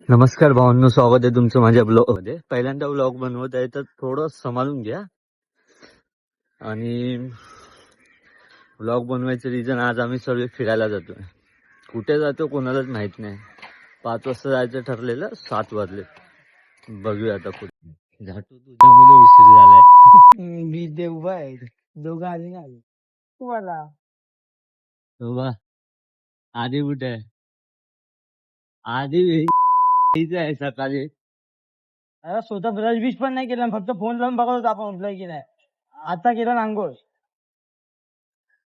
नमस्कार भावांनो, स्वागत आहे तुमचं माझ्या ब्लॉग मध्ये. पहिल्यांदा ब्लॉग बनवत आहे तर थोडं सांभाळून घ्या. आणि ब्लॉग बनवायचं रिझन, आज आम्ही सर्व फिरायला जातोय. कुठे जातो कोणालाच माहित नाही. 5 वाजता जायचं ठरलेलं, 7 वाजले. बघूया आता कुठे. झाटू तुझ्या मुलं उशीर झालाय. मी देव आहे दोघं आले ना तुम्हाला हो बा, आधी कुठे आहे? आधी आहे सकाळी. अरे स्वतः ब्रश बीच पण नाही केला, फक्त फोन लावून बघत होता आपण उठलाय की नाही. आता केला ना आंघोळ.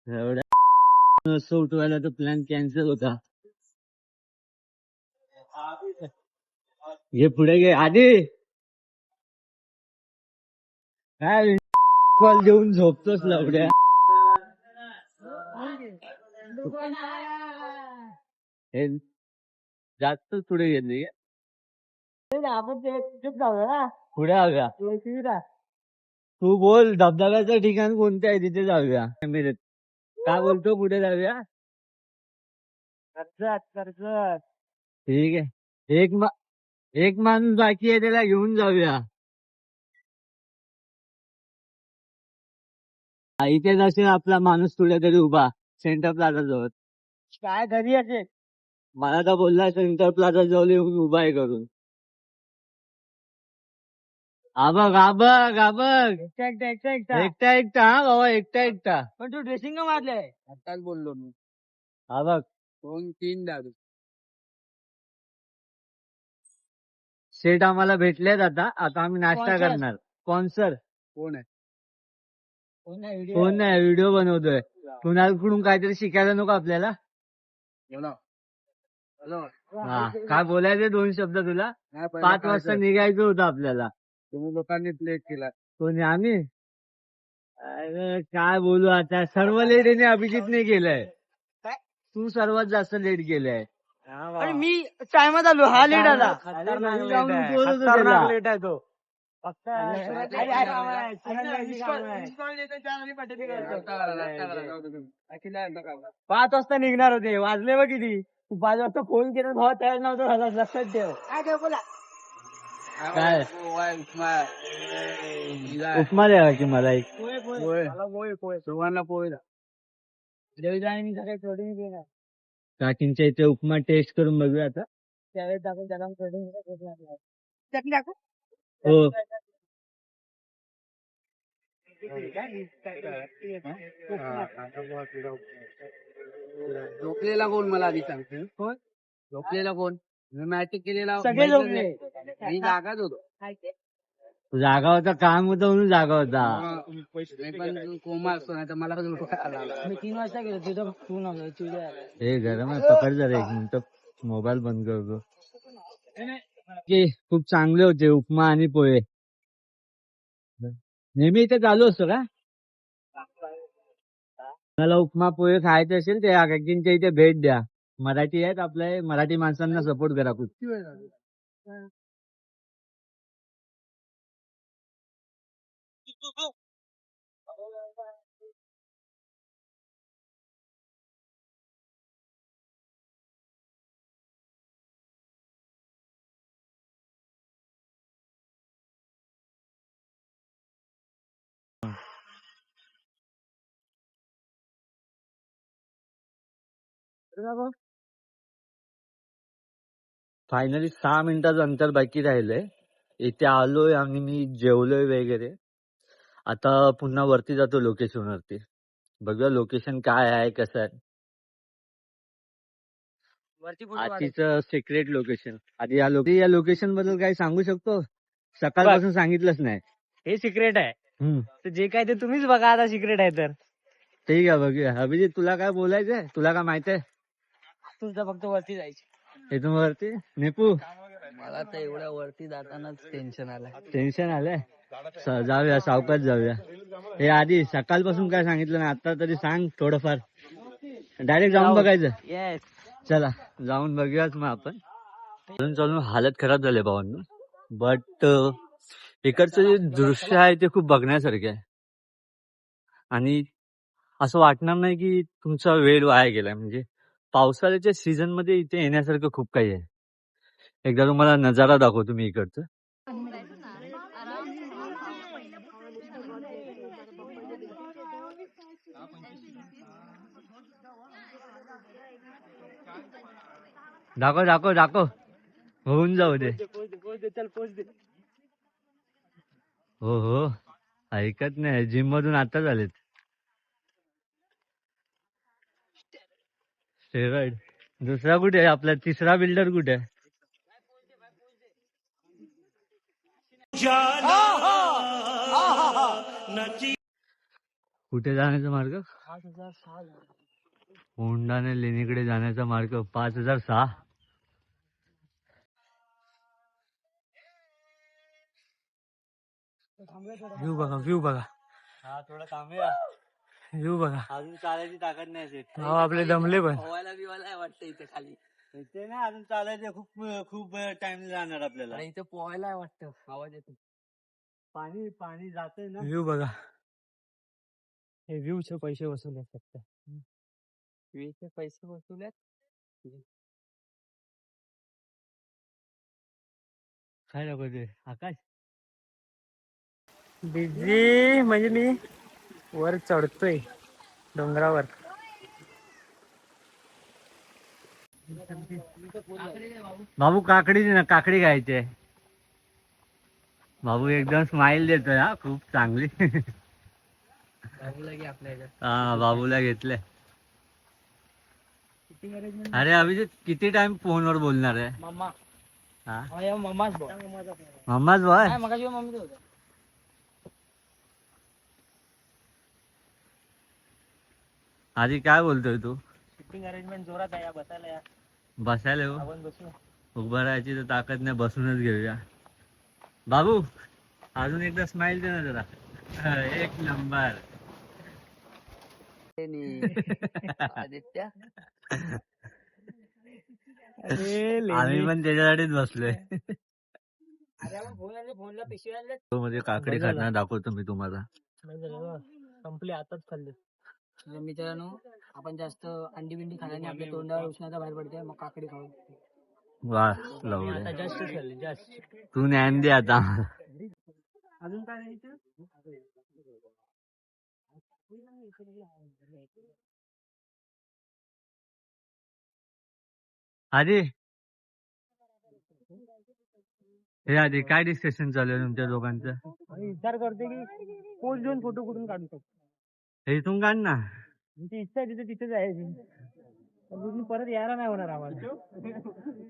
एवढ्या असं उठवायला तर प्लॅन कॅन्सल होता. घे पुढे घे आधी. काय कॉल देऊन झोपतोच लवड्या. हे जास्त पुढे गेले. आपण ते जाऊया ना पुढे जाऊया. तुळशीला. तू बोल, धबधब्याचं ठिकाण कोणतं आहे तिथे जाऊया. काय बोलतो, पुढे जाऊया. कर्जत ठीक आहे. एक माणूस बाकी आहे, त्याला घेऊन जाऊया. इथेच असेल आपला माणूस कुठे तरी उभा, सेंटर प्लाझा जवळ. काय घरी असेल. मला तर बोलला सेंटर प्लाझा जवळ येऊन उभा आहे करून. आबग आबग आबग. एकटा एकटा हा बाबा, एकटा एकटा. पण तू ड्रेसिंग का मारलंय. आताच बोललो मी. आबग 2-3 दारू. सेट आम्हाला भेटलेत. आता आता आम्ही नाश्ता Sponsor. करणार. स्पॉन्सर कोण आहे कोण नाही, व्हिडिओ बनवतोय. कुणाकडून काहीतरी शिकायला नको आपल्याला. हा, काय बोलायचे 2 शब्द तुला. 5 वाजता निघायचं होतं आपल्याला. तुम्ही लोकांनी लेट केला. कोणी आम्ही? अरे काय बोलू आता, सर्व लेट येणे अभिजितने केलंय. काय? तू सर्वात जास्त लेट केलंय. आणि मी टायमात आलो, हा लेट आला. लेट आहे तो फक्त पाच वाजता निघणार होते, वाजले बघ किती. तू 5 वाजता फोन केला, भावा तयार नव्हतं झाला. लक्षात ठेव. काय बोला काय उपमा द्यावा की मला एक. सुवर्ण पोहे देवीला मी सकाळी प्रोटीन घेणार. काकींच्या इथे उपमा टेस्ट करून बघूया आता. त्यावेळेस आपण त्याला प्रोटीन चटणी टाकू. हो. झोपलेला कोण मला आधी सांगते. कोण झोपलेला कोण? मी मॅट्रिक केलेला. सगळे झोपले. मी जागाच होतो. जागा होता, काम होतं म्हणून जागा होता. मी पण कोमा असतो ना तर मला मी 3 वाजता गेलो तिथं. तू नव्हतं. हे गरम आहे, पकड जरा 1 मिनिट. मोबाईल बंद करतो. खूप चांगले होते उपमा आणि पोहे. नेहमी इथे चालू असतो का? मला उपमा पोहे खायचे असेल ते काकींच्या इथे भेट द्या. मराठी आहेत आपल्या, मराठी माणसांना सपोर्ट करा खूप. फायनली 6 मिनिटाचं अंतर बाकी राहिलंय. इथे आलोय आणि मी जेवलोय वगैरे. आता पुन्हा वरती जातो लोकेशन वरती. बघूया लोकेशन काय आहे, कसं आहे. आधीचं सिक्रेट लोकेशन. आधी या लोकेशन बद्दल काही सांगू शकतो? सकाळपासून सांगितलंच नाही. हे सिक्रेट आहे. तर जे काय ते तुम्हीच बघा आता, सिक्रेट आहे तर. ठीक आहे, बघूया. अभिजित तुला काय बोलायचंय? तुला काय माहित आहे? तुमचं फक्त वरती जायचं. इथून वरती नेपू. मला तर एवढ्या वरती जातानाच टेन्शन आलंय. टेन्शन आलंय. जाऊया, सावकाश जाऊया. हे आधी सकाळपासून काय सांगितलं नाही, आता तरी सांग थोडंफार. डायरेक्ट जाऊन बघायचं. येस. चला जाऊन बघूयाच मग आपण. चालून चालून हालत खराब झाले भावांनो. बट इकडचं जे दृश्य आहे ते खूप बघण्यासारखे आहे. आणि असं वाटणार नाही की तुमचा वेळ वाया गेलाय. म्हणजे पावसाळ्याच्या सीझन मध्ये इथे येण्यासारखं खूप काही आहे. एकदा तुम्हाला नजारा दाखवतो मी इकडचं. दाखव दाखव दाखव, होऊन जाऊ दे. हो हो, ऐकत नाही. जिम मधून आता झालेत. स्टेरॉइड. दुसरा कुठे आहे आपला? तिसरा बिल्डर कुठे आहे? कुठे जाण्याचा मार्ग? 5006 होंडाने लेणीकडे जाण्याचा मार्ग 5006. व्ह्यू बघा, व्ह्यू बघा, हा थोडा थांबूया. व्ह्यू बघा. अजून चालायची ताकद नाही. भाऊ आपले दमले पण. पोहायला बिवायला वाटतं इथे खाली. इथे ना अजून चालायचं, खूप खूप टाइम जाणार आपल्याला. आणि इथे पोहायला वाटतं, आवाज येतो. पाणी पाणी जाते ना. व्ह्यू बघा. हे व्ह्यूचे पैसे वसूल आहेत फक्त. वीचे पैसे वसुल्यात. काय दाखवते आकाश? बिझी म्हणजे मी वर चढतोय डोंगरावर. बाबू काकडी दे ना, काकडी खायची. बाबू एकदम स्माइल देतोय. हा खूप चांगली. हा बाबूला घेतलंय. अरे अभिजित किती टाइम फोनवर बोलणार आहे? मम्मा. हा मम्माच बॉय. मम्माच बॉय. मगाशी मम्मी होतं. आधी काय बोलतोय तू? सिटिंग अरेंजमेंट जोरात आहे. बसायला या. बसायला हो, आपण बसू. उभं राहायची तर ताकद नाही, बसूनच घेऊया. बाबू अजून एकदा स्माइल दे ना जरा. एक नंबर. आदित्य आम्ही पण त्याच्यासाठीच बसलोय. फोनला पिशवी आणले. तो म्हणजे काकडी खाताना दाखवतो मी तुम्हाला. संपले, आताच खाल्ले. मित्रांनो, आपण जास्त अंडी बिंडी खाल्याने आपल्या तोंडावर उष्णता बाहेर पडते. मग काकडी खाऊ. वा आता लवडे, जास्त खाल्ले, जास्त. तू ज्ञान दे आता. अजून काय द्यायचं? आधी हे आधी काय डिस्कशन चालू आहे तुमच्या दोघांचं? विचार करते की पोस्ट देऊन फोटो कुठून काढू शकतो. हे इथून काढ ना. तुमची इच्छा आहे तिथे तिथे जायची. पण तुम्ही परत यायला नाही होणार आम्हाला.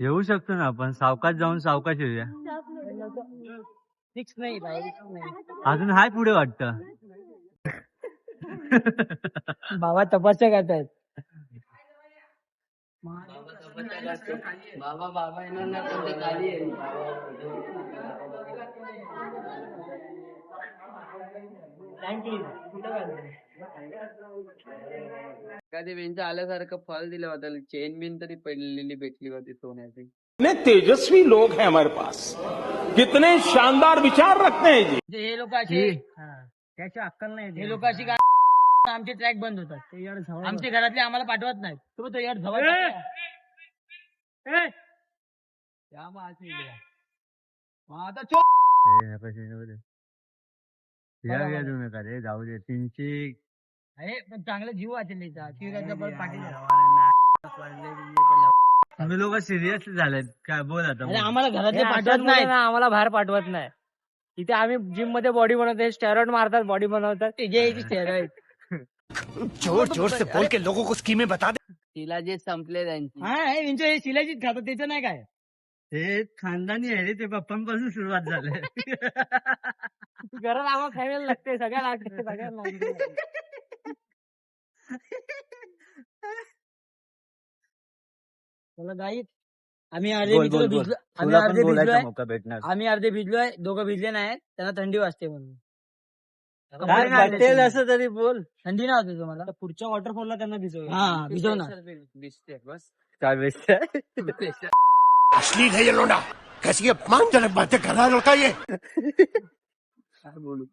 येऊ शकतो ना आपण, सावकाश जाऊन सावकाश येऊया. फिक्स नाही भाई, नाही. अजून हाय पुढे वाटतं. बाबा तपासच्या करतायत. बाबा येणार नाही पण ते खाली आहे. एखादी बेंच आल्यासारखं फल दिलं होतं, चेन बिन तरी पडलेली भेटली होती सोन्याची. कितने तेजस्वी लोग हैं हमारे पास, कितने शानदार विचार रखते हैं जी. हे लोक असे, त्याची अक्कल नाही. हे लोक अशी आमचे ट्रॅक बंद होतात. आमच्या घरातले आम्हाला पाठवत नाहीत. तुम्ही तो यार जवळ नका रे, जाऊ दे. 300 पण चांगलं जीव वाचले. तुम्ही लोक सिरियस झालेत काय? बोल आता. आम्हाला घरातले पाठवत नाही, आम्हाला बाहेर पाठवत नाही. इथे आम्ही जिम मध्ये बॉडी बनवतो. स्टेरॉइड मारतात, बॉडी बनवतात. स्टेरॉइड जोर जोर से बोल के लोगों को स्कीमें बता दे. तिला जे संपले त्यांची. हे शिलाजीत खातात, त्याचं नाही काय. हे खानदानी आहे रे, ते पप्पांपासून सुरुवात झाली. घरात आम्हाला खायला लागते, सगळ्या लागते, सगळ्यांना. गाईत आम्ही अर्धे भिजलो. आम्ही अर्धे भिजलोय, दोघं भिजले नाही. त्यांना थंडी वाजते म्हणून. असं तरी बोल. थंडी नाही होते तुम्हाला? पुढच्या वॉटरफॉलला त्यांना भिजव. हा भिजव ना. दिसते बस. काय बेस्ट. अश्लील है ये लोडा, कैसी अपमानजनक बातें कर रहा है लड़का ये. काय बोलू.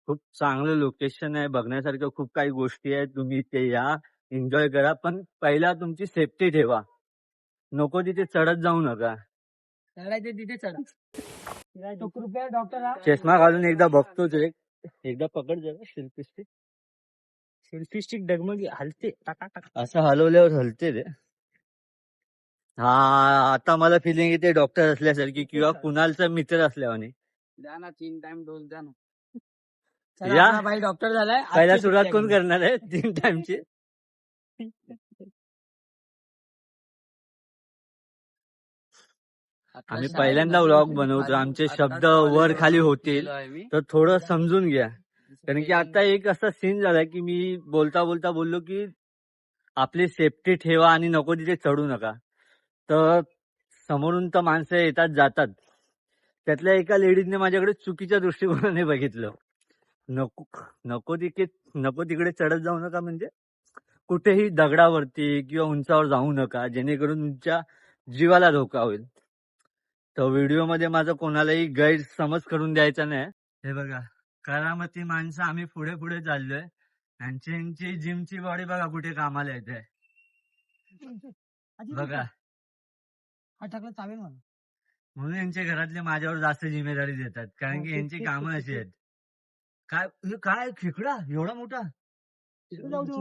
खूप चांगलं लोकेशन आहे, बघण्यासारखं खूप काही गोष्टी आहेत. तुम्ही इथे या, एन्जॉय करा, पण पहिला तुमची सेफ्टी ठेवा. नको तिथे चढत जाऊ नका. चढायचे तिथे चढा. तो कृपया डॉक्टर चष्मा घालून एकदा बघतोच रे. एकदा पकड जरा सेल्फी स्टिक. सेल्फी स्टिक डगमगी हलते असं हलवल्यावर हलते रे. हा, आता मला फिलिंग येते डॉक्टर असल्यासारखी किंवा कुणालचा मित्र असल्यावानी. द्या ना 3 टाइम डोस द्या ना. चला, या. आपला भाई डॉक्टर झालाय. पहिला आजची सुरुवात सुट्टी कोण आहे. करणार आहे 3 टाइमची? आम्ही आता पहिल्यांदा शाळेमध्ये व्लॉग बनवतो. आमचे आत्ताच शब्द college वर खाली वरून होतील गेलो आहे मी. तर थोडं समजून घ्या. कारण की आता एक असा सीन झालाय की मी बोलता बोलता बोललो की आपली सेफ्टी ठेवा आणि नको तिथे चढू नका. तर समोरून तर माणसं येतात जातात. त्यातल्या एका लेडीजने माझ्याकडे चुकीच्या दृष्टिकोनाने बघितलं. नको नको तिकडे चढत जाऊ नका, म्हणजे कुठेही दगडावरती किंवा उंचावर जाऊ नका, जेणेकरून तुमच्या जीवाला धोका होईल. तर व्हिडिओमध्ये माझं कोणालाही गैरसमज करून द्यायचा नाही. हे बघा, करामती माणसं आम्ही पुढे पुढे चाललोय. यांची जिमची बॉडी बघा कुठे कामाला येते. बघा, हा टाकला चावेल मला. म्हणून यांच्या घरातले माझ्यावर जास्त जिम्मेदारी देतात, कारण की यांची कामं अशी आहेत. काय खेकडा एवढा मोठा? तिकडे जाऊ दे.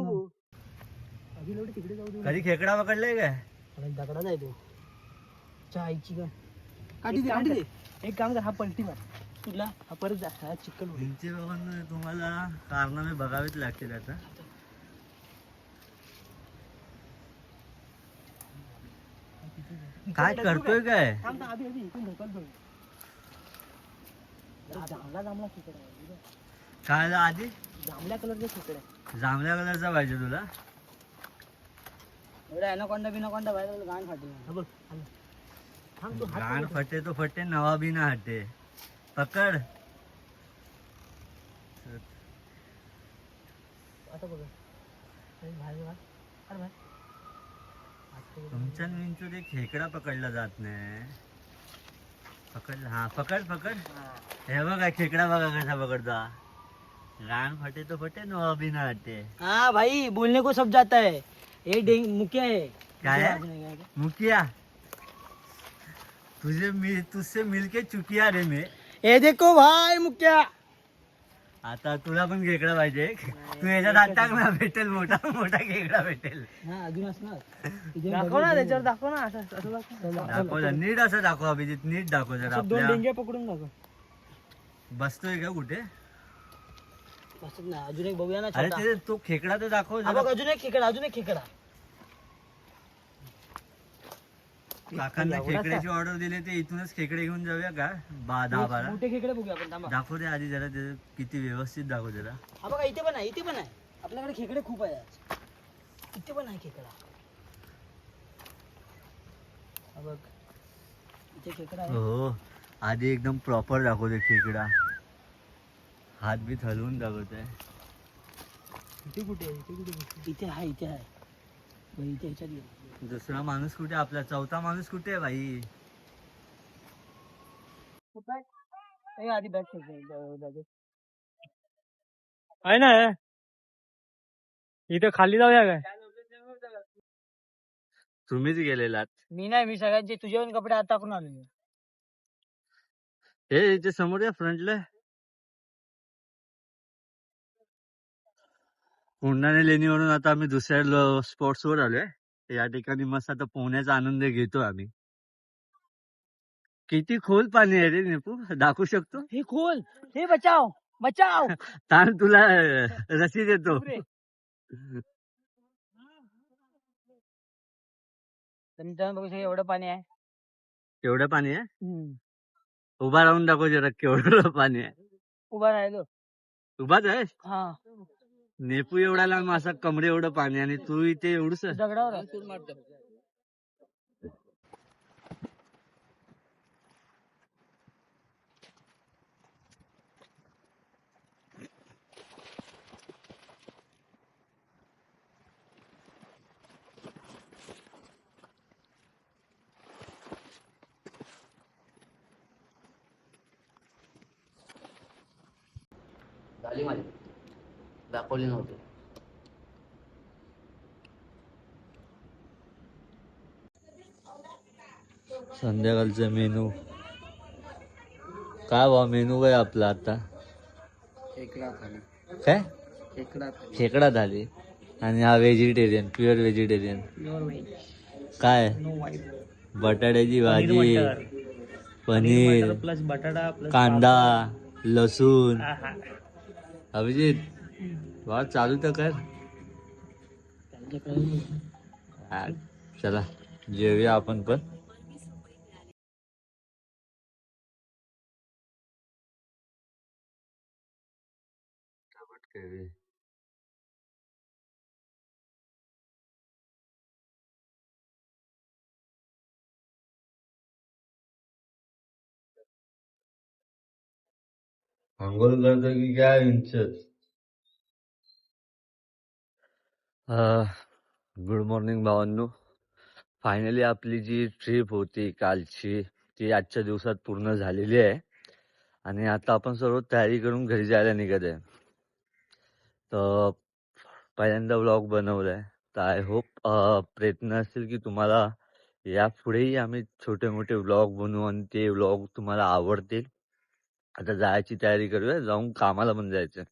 अजून एवढे तिकडे जाऊ दे. कधी खेकडा पकडलाय काय? दगडा जाय तो. चायची ग. काढी दे. एक काम कर, हा पलटी मार तुला. हा परत जा. हा चिकन होईल. यांचे बाबांना तुम्हाला कारनामे बघावेच लागतील आता. काय करतोय काय? थांब थांब, अभि इथून ढकल थोडी. जांभळा खेकडा आहे. काय झालं आधी? जांभळ्या कलरचा खेकडा आहे. जांभळ्या कलरचा पाहिजे तुला? एवढा ॲनाकोंडा बिनाकोंडा बाहेर गाण फाटेल. हा बघ. थांब तू. गाण फटे तो फटे, नवा बी ना हटे. पकड. आता बघ. बाहेर अरे बाहेर. तुमच्या विंचू ते खेकडा पकडला जात नाही. पकडला. हा पकड पकड. हे बघा खेकडा बघा कसा पकडता. गाण फटे तो फटे, नवा बी ना हटे. हाँ भाई, बोलने को सब जाता है. ये मुखिया है. काय है? मुखिया. तुझसे मिलके चुकिया रे मी. ये देखो भाई मुखिया. आता तुला पण खेकडा पाहिजे. तू याच्यात हात टाक ना, भेटेल मोठा मोठा खेकडा भेटेल. अजून असणार. दाखव ना त्याच्यावर, दाखव ना. असं दाखव जरा. नीट असं दाखव अभिजित, नीट दाखव जरा. 2 आपल्या डेंगे पकडून दाखव. बसतोय का कुठे? बसत नाही. अजून एक बघूया ना. अरे छोटा. ते तो खेकडा तर दाखव हा जरा. बघ, अजून एक खेकडा. काकांना खेकड्याची ऑर्डर दिली, ते इथूनच खेकडे घेऊन जाऊया का? 10-12 मोठे खेकडे बघूया आपण. थांबा. दाखव दे आधी जरा, ते किती व्यवस्थित दाखव जरा. हा बघा, इथे पण आहे. आपल्याकडे खेकडे खूप आहे आज. इथे पण आहे खेकडा. हा बघ, इथे खेकडा आहे. हो, आधी एकदम प्रॉपर दाखवते खेकडा. हात बीत हलवून दाखवतोय. इथे कुठे आहे? इथे आहे. भाई इथे ह्याच्यात ये. दुसरा माणूस कुठे? आपला चौथा माणूस कुठे आहे भाई? आधी बॅग आहे ना. इथे खाली जाऊया काय? तुम्हीच गेलेलात. मी नाही. मी सगळ्यांचे तुझे कपडे आता टाकून आलो. हे इथे समोर या फ्रंटला. कोंढाणे लेणीवरून आता आम्ही दुसऱ्या स्पॉट्स वर आलोय. या ठिकाणी मस्त आता पोहण्याचा आनंद घेतो आम्ही. किती खोल पाणी आहे रे नेपू, दाखवू शकतो? हे खोल. हे बचाव. ताण तुला रशी देतो. बघू शकता एवढं पाणी आहे. केवढं पाणी आहे? उभा राहून दाखव जरा, केवढं पाणी आहे. उभा राहिलो. उभाच आहे. हा, नेपू एवढा लांब, असा कमरे एवढं पाणी, आणि तू इथे एवढंच. दगडावर आहे. झाली माझी, दाखवली नव्हती. संध्याकाळचा मेनू काय बा मेनू काय आपला आता खेकडा थाली. काय खेकडा थाली. खेकडा झाली आणि हा vegetarian pure vegetarian pure veg, काय नो वाईट. बटाट्याची भाजी पनीर प्लस बटाटा प्लस कांदा लसूण अभिजित वा चालू तर कर हा, चला जेवूया आपण पण अंघोळ करतो की काय इंचत गुड मॉर्निंग भावांनो. फायनली आपली जी ट्रिप होती कालची ती आजच्या दिवसात पूर्ण झालेली आहे आणि आता आपण सर्व तयारी करून घरी जायला निघत आहे. तर पहिल्यांदा व्लॉग बनवलाय तर आय होप प्रयत्न असेल की तुम्हाला यापुढेही आम्ही छोटे मोठे व्लॉग बनवू आणि ते व्लॉग तुम्हाला आवडतील. आता जायची तयारी करूया, जाऊन कामाला पण जायचं.